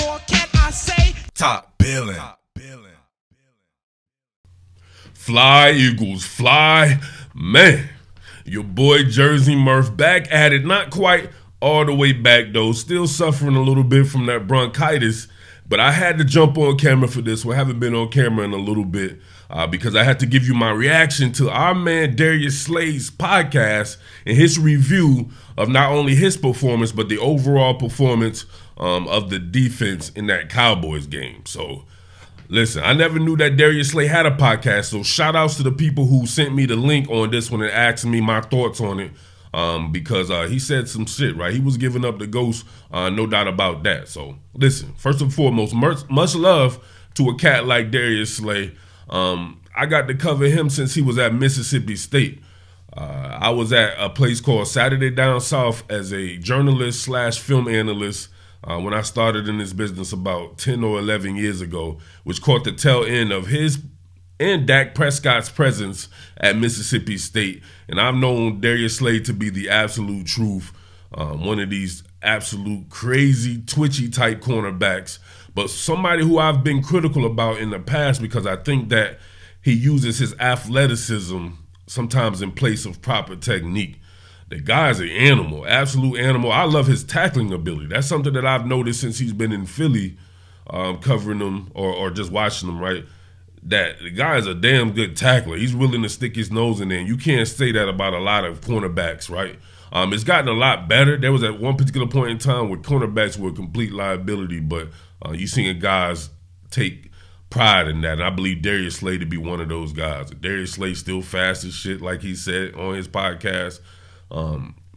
more can I say? Top Billin. Fly, Eagles, fly. Man, your boy Jersey Murph back at it. Not quite all the way back, though. Still suffering a little bit from that bronchitis. But I had to jump on camera for this one. I haven't been on camera in a little bit because I had to give you my reaction to our man Darius Slay's podcast and his review of not only his performance, but the overall performance of the defense in that Cowboys game. So, listen, I never knew that Darius Slay had a podcast, so shout outs to the people who sent me the link on this one and asked me my thoughts on it because he said some shit, right? He was giving up the ghost, no doubt about that. So, listen, first and foremost, much love to a cat like Darius Slay. I got to cover him since he was at Mississippi State. I was at a place called Saturday Down South as a journalist / film analyst when I started in this business about 10 or 11 years ago, which caught the tail end of his and Dak Prescott's presence at Mississippi State. And I've known Darius Slay to be the absolute truth, one of these absolute crazy, twitchy type cornerbacks, but somebody who I've been critical about in the past because I think that he uses his athleticism sometimes in place of proper technique. The guy's an animal, absolute animal. I love his tackling ability. That's something that I've noticed since he's been in Philly, covering them or just watching them, right? That the guy is a damn good tackler. He's willing to stick his nose in there. And you can't say that about a lot of cornerbacks, right? It's gotten a lot better. There was at one particular point in time where cornerbacks were a complete liability, but you seeing guys take pride in that. And I believe Darius Slay to be one of those guys. Darius Slay still fast as shit, like he said on his podcast.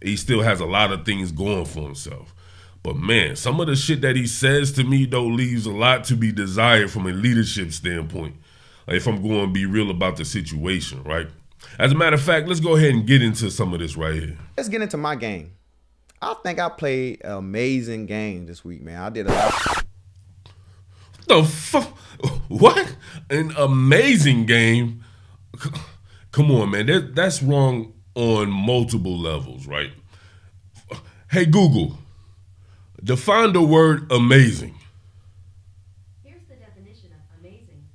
He still has a lot of things going for himself. But man, some of the shit that he says to me, though, leaves a lot to be desired from a leadership standpoint, if I'm going to be real about the situation, right? As a matter of fact, let's go ahead and get into some of this right here. Let's get into my game. I think I played an amazing game this week, man. I did a lot. The fuck? What? An amazing game? Come on, man. That's wrong on multiple levels, right? Hey, Google, define the word amazing. Here's the definition of amazing: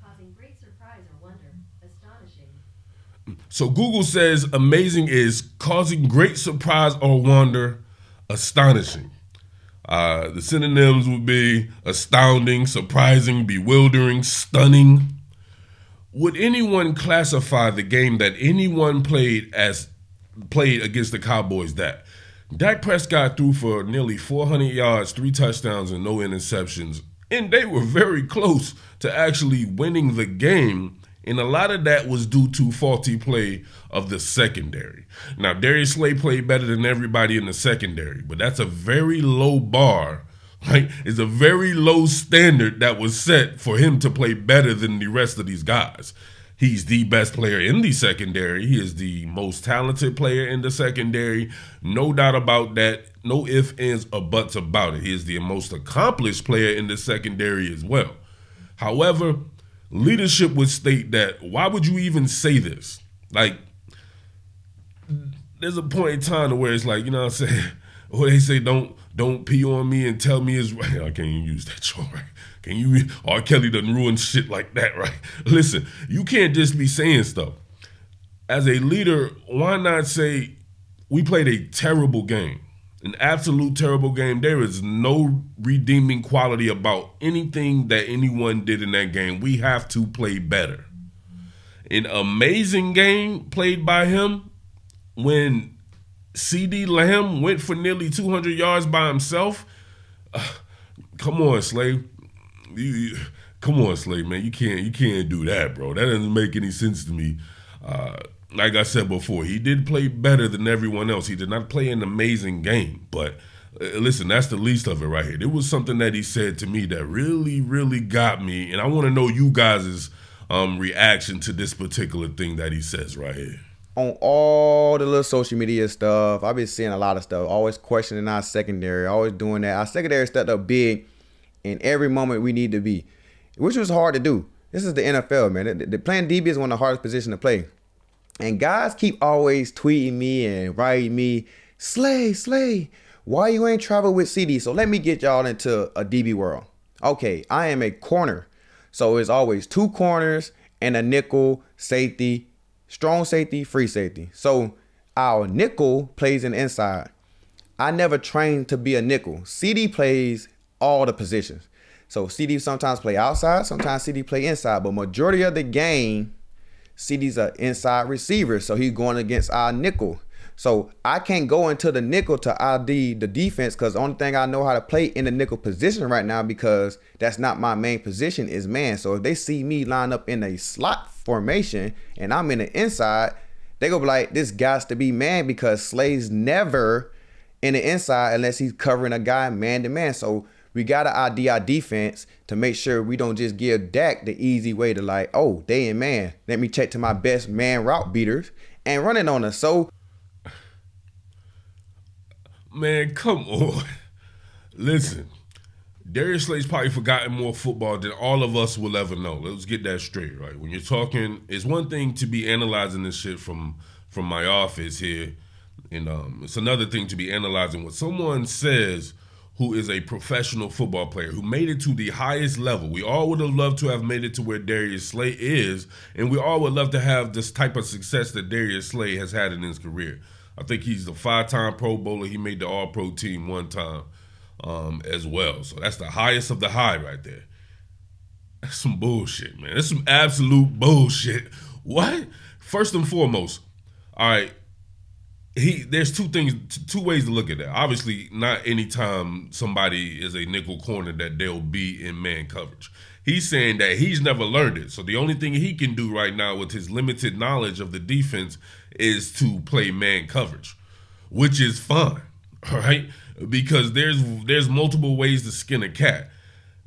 causing great surprise or wonder, astonishing. So Google says amazing is causing great surprise or wonder, astonishing. The synonyms would be astounding, surprising, bewildering, stunning. Would anyone classify the game that anyone played against the Cowboys that? Dak Prescott threw for nearly 400 yards, 3 touchdowns, and no interceptions. And they were very close to actually winning the game. And a lot of that was due to faulty play of the secondary. Now, Darius Slay played better than everybody in the secondary, but that's a very low bar, right? It's a very low standard that was set for him to play better than the rest of these guys. He's the best player in the secondary. He is the most talented player in the secondary. No doubt about that. No ifs, ands, or buts about it. He is the most accomplished player in the secondary as well. However, leadership would state that, why would you even say this? Like, there's a point in time where it's like, you know what I'm saying? Or they say, don't pee on me and tell me it's right. I can't even use that show, right? Can you? R. Kelly doesn't ruin shit like that, right? Listen, you can't just be saying stuff. As a leader, why not say, we played a terrible game, an absolute terrible game. There is no redeeming quality about anything that anyone did in that game. We have to play better. An amazing game played by him when CD Lamb went for nearly 200 yards by himself. Come on, Slay. Come on, Slay, man. You can't do that, bro. That doesn't make any sense to me. Like I said before, he did play better than everyone else. He did not play an amazing game. But listen, that's the least of it right here. There was something that he said to me that really, really got me. And I want to know you guys' reaction to this particular thing that he says right here. On all the little social media stuff, I've been seeing a lot of stuff. Always questioning our secondary. Always doing that. Our secondary stepped up big in every moment we need to be, which was hard to do. This is the NFL, man. The playing DB is one of the hardest positions to play. And guys keep always tweeting me and writing me, Slay, Why you ain't travel with CD? So let me get y'all into a DB world. Okay, I am a corner. So it's always 2 corners and a nickel, safety, strong safety, free safety. So our nickel plays in the inside. I never trained to be a nickel. CD plays all the positions. So CD sometimes play outside, sometimes CD play inside. But majority of the game, CD's an inside receiver. So he's going against our nickel. So I can't go into the nickel to ID the defense because the only thing I know how to play in the nickel position right now, because that's not my main position, is man. So if they see me line up in a slot formation and I'm in the inside, they go be like, this guy's to be man, because Slay's never in the inside unless he's covering a guy man to man. So we got to ID our defense to make sure we don't just give Dak the easy way to like, oh, they in man. Let me check to my best man route beaters and run it on us. So, man, come on. Listen, Darius Slay's probably forgotten more football than all of us will ever know. Let's get that straight, right? When you're talking, it's one thing to be analyzing this shit from my office here, and it's another thing to be analyzing what someone says who is a professional football player, who made it to the highest level. We all would have loved to have made it to where Darius Slay is, and we all would love to have this type of success that Darius Slay has had in his career. I think he's the 5-time Pro Bowler. He made the All-Pro team 1 time as well. So that's the highest of the high right there. That's some bullshit, man. That's some absolute bullshit. What? First and foremost, all right, there's two ways to look at that. Obviously, not anytime somebody is a nickel corner that they'll be in man coverage. He's saying that he's never learned it. So the only thing he can do right now with his limited knowledge of the defense is to play man coverage, which is fine, all right? Because there's multiple ways to skin a cat.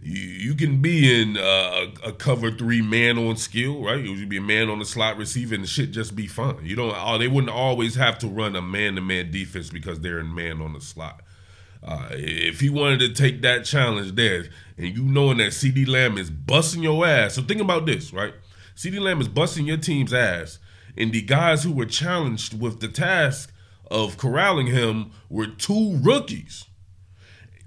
You can be in a cover 3 man on skill, right? You be a man on the slot receiver and the shit just be fine. They wouldn't always have to run a man-to-man defense because they're in man on the slot. If he wanted to take that challenge there, and you knowing that CeeDee Lamb is busting your ass. So think about this, right? CeeDee Lamb is busting your team's ass, and the guys who were challenged with the task of corralling him were 2 rookies.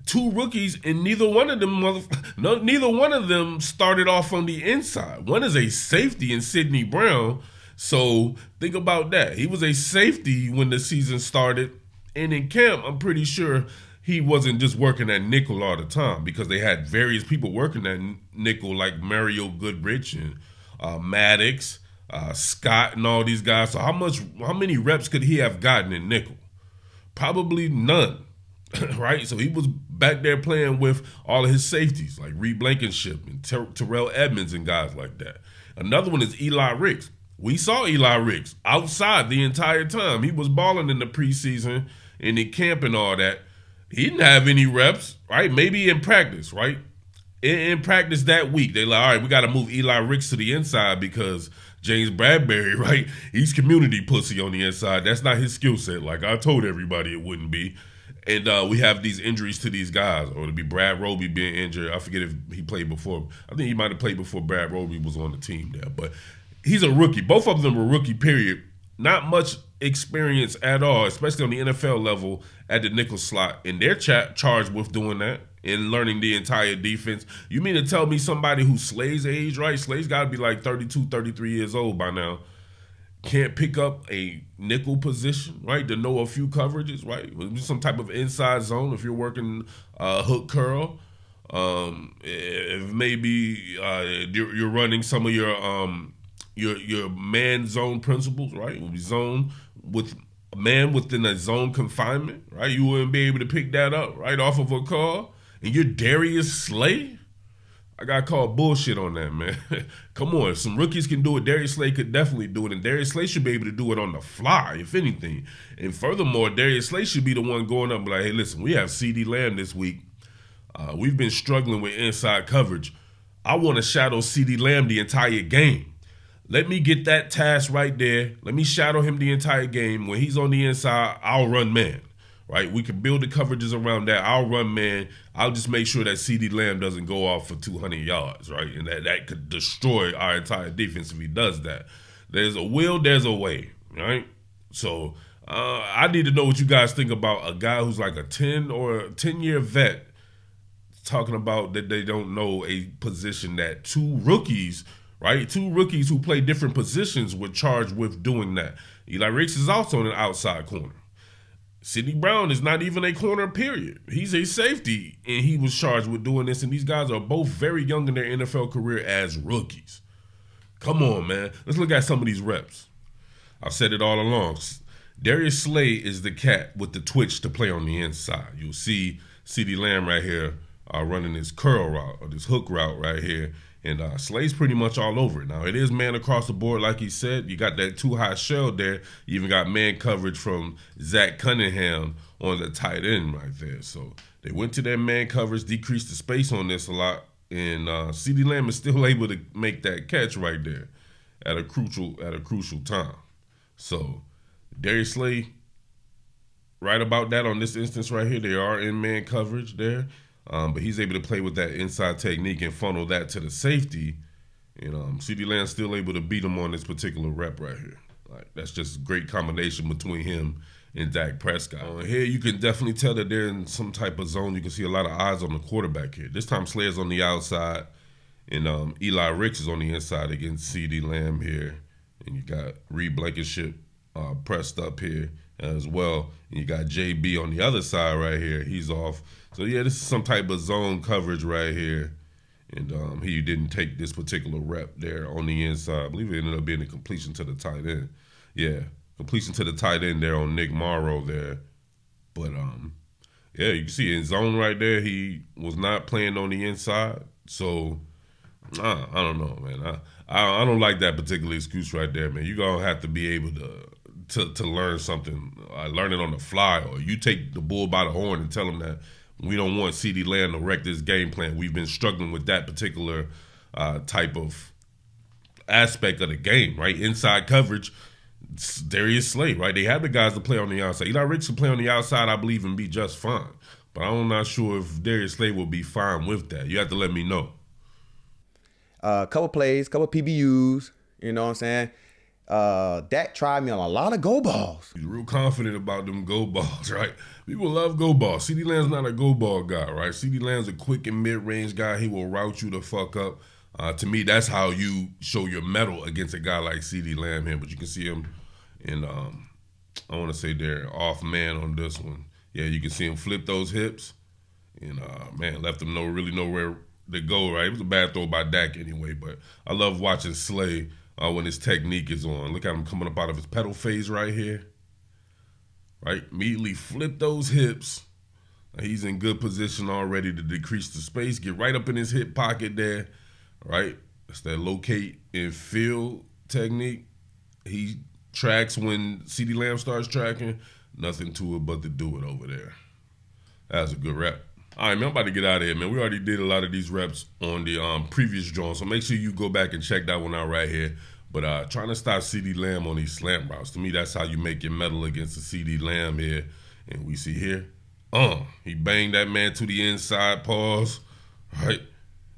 2 rookies, and neither one of them started off on the inside. One is a safety in Sidney Brown. So think about that. He was a safety when the season started, and in camp, I'm pretty sure he wasn't just working at nickel all the time, because they had various people working at nickel like Mario Goodrich and Maddox, Scott, and all these guys. So how many reps could he have gotten in nickel? Probably none. Right? So he was back there playing with all of his safeties like Reed Blankenship and Terrell Edmonds and guys like that. Another one is Eli Ricks. We saw Eli Ricks outside the entire time. He was balling in the preseason and in camp and all that. He didn't have any reps, right? Maybe in practice, right? In practice that week, they're like, all right, we got to move Eli Ricks to the inside because James Bradbury, right? He's community pussy on the inside. That's not his skill set. Like I told everybody it wouldn't be. And we have these injuries to these guys, or to be Brad Roby being injured. I forget if he played before. I think he might have played before Brad Roby was on the team there. But he's a rookie. Both of them were rookie, period. Not much experience at all, especially on the NFL level at the nickel slot. And they're charged with doing that and learning the entire defense. You mean to tell me somebody who Slay's age, right? Slay's got to be like 32, 33 years old by now. Can't pick up a nickel position, right, to know a few coverages, right? Some type of inside zone if you're working hook curl. If maybe you're running some of your man zone principles, right? Will be zone with a man within a zone confinement, right? You wouldn't be able to pick that up right off of a call. And you're Darius Slay? I got called bullshit on that, man. Come on, if some rookies can do it, Darius Slay could definitely do it, and Darius Slay should be able to do it on the fly, if anything. And furthermore, Darius Slay should be the one going up and be like, hey, listen, we have CeeDee Lamb this week. We've been struggling with inside coverage. I want to shadow CeeDee Lamb the entire game. Let me get that task right there. Let me shadow him the entire game. When he's on the inside, I'll run man. Right, we can build the coverages around that. I'll run man. I'll just make sure that CeeDee Lamb doesn't go off for 200 yards, right? And that could destroy our entire defense if he does that. There's a will, there's a way, right? So I need to know what you guys think about a guy who's like a 10-year vet talking about that they don't know a position that two rookies who play different positions were charged with doing that. Eli Ricks is also an outside corner. Sidney Brown is not even a corner, period. He's a safety, and he was charged with doing this, and these guys are both very young in their NFL career as rookies. Come on, man. Let's look at some of these reps. I've said it all along. Darius Slay is the cat with the twitch to play on the inside. You'll see CeeDee Lamb right here running this curl route or this hook route right here. And Slay's pretty much all over it. Now, it is man across the board, like he said. You got that too high shell there. You even got man coverage from Zach Cunningham on the tight end right there. So they went to their man coverage, decreased the space on this a lot. And CeeDee Lamb is still able to make that catch right there at a crucial time. So Darius Slay, right about that on this instance right here. They are in man coverage there. But he's able to play with that inside technique and funnel that to the safety. And CeeDee Lamb's still able to beat him on this particular rep right here. Like, that's just a great combination between him and Dak Prescott. Here you can definitely tell that they're in some type of zone. You can see a lot of eyes on the quarterback here. This time Slayer's on the outside, and Eli Ricks is on the inside against CeeDee Lamb here. And you got Reed Blankenship pressed up here as well. And you got JB on the other side right here. He's off. So, yeah, this is some type of zone coverage right here. And he didn't take this particular rep there on the inside. I believe it ended up being a completion to the tight end. Yeah, completion to the tight end there on Nick Morrow there. But, yeah, you can see in zone right there, he was not playing on the inside. So, I don't know, man. I don't like that particular excuse right there, man. You're going to have to be able to learn something, learn it on the fly, or you take the bull by the horn and tell him that we don't want CeeDee Lamb to wreck this game plan. We've been struggling with that particular type of aspect of the game, right? Inside coverage, Darius Slay, right? They have the guys to play on the outside. Eli Ricks can play on the outside, I believe, and be just fine. But I'm not sure if Darius Slay will be fine with that. You have to let me know. Couple plays, couple PBUs, you know what I'm saying? Dak tried me on a lot of go balls. He's real confident about them go balls, right? People love go balls. CeeDee Lamb's not a go ball guy, right? CeeDee Lamb's a quick and mid-range guy. He will route you the fuck up. To me, that's how you show your mettle against a guy like CeeDee Lamb here. But you can see him in, I want to say they're off man on this one. Yeah, you can see him flip those hips. And, man, left him really nowhere to go, right? It was a bad throw by Dak anyway. But I love watching Slay when his technique is on. Look at him coming up out of his pedal phase right here. Right? Immediately flip those hips. He's in good position already to decrease the space. Get right up in his hip pocket there. Right? That's that locate and feel technique. He tracks when CeeDee Lamb starts tracking. Nothing to it but to do it over there. That was a good rep. All right, man, I'm about to get out of here, man. We already did a lot of these reps on the previous drawing, so make sure you go back and check that one out right here. But trying to stop CeeDee Lamb on these slant routes, to me, that's how you make your metal against the CeeDee Lamb here. And we see here, he banged that man to the inside, pause. Right?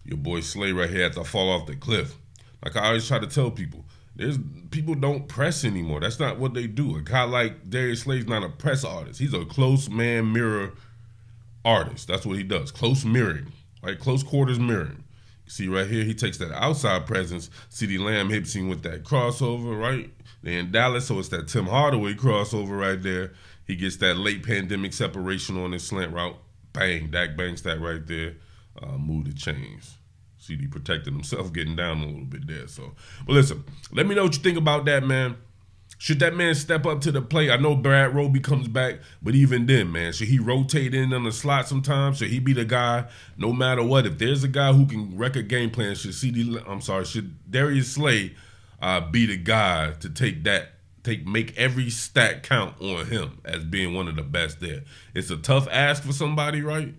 Your boy Slay right here had to fall off the cliff. Like I always try to tell people, people don't press anymore. That's not what they do. A guy like Darius Slay's not a press artist. He's a close man mirror artist. That's what he does. Close mirroring, right? Close quarters mirroring. You see right here, he takes that outside presence. CeeDee Lamb hits him with that crossover, right? They're in Dallas, so it's that Tim Hardaway crossover right there. He gets that late pandemic separation on his slant route. Bang, Dak banks that right there. Move the chains. CeeDee protecting himself, getting down a little bit there. So, but listen, let me know what you think about that, man. Should that man step up to the plate? I know Brad Roby comes back, but even then, man, should he rotate in on the slot sometimes? Should he be the guy no matter what? If there's a guy who can wreck a game plan, should Darius Slay be the guy to make every stat count on him as being one of the best there? It's a tough ask for somebody, right?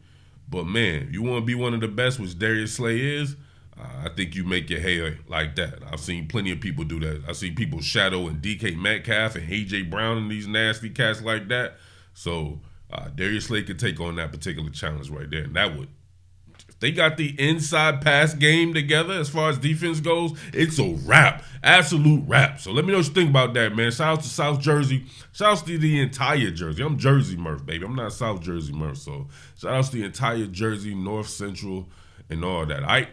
But, man, you want to be one of the best, which Darius Slay is, I think you make your hair like that. I've seen plenty of people do that. I've seen people shadow and DK Metcalf and A.J. Brown and these nasty cats like that. So Darius Slay could take on that particular challenge right there. And that would they got the inside pass game together as far as defense goes, it's a wrap. Absolute wrap. So let me know what you think about that, man. Shout out to South Jersey. Shout out to the entire Jersey. I'm Jersey Murph, baby. I'm not South Jersey Murph. So shout out to the entire Jersey, North Central, and all that. All right?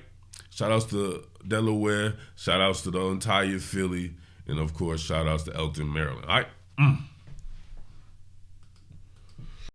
Shout outs to Delaware. Shout outs to the entire Philly. And, of course, shout outs to Elton, Maryland. All right?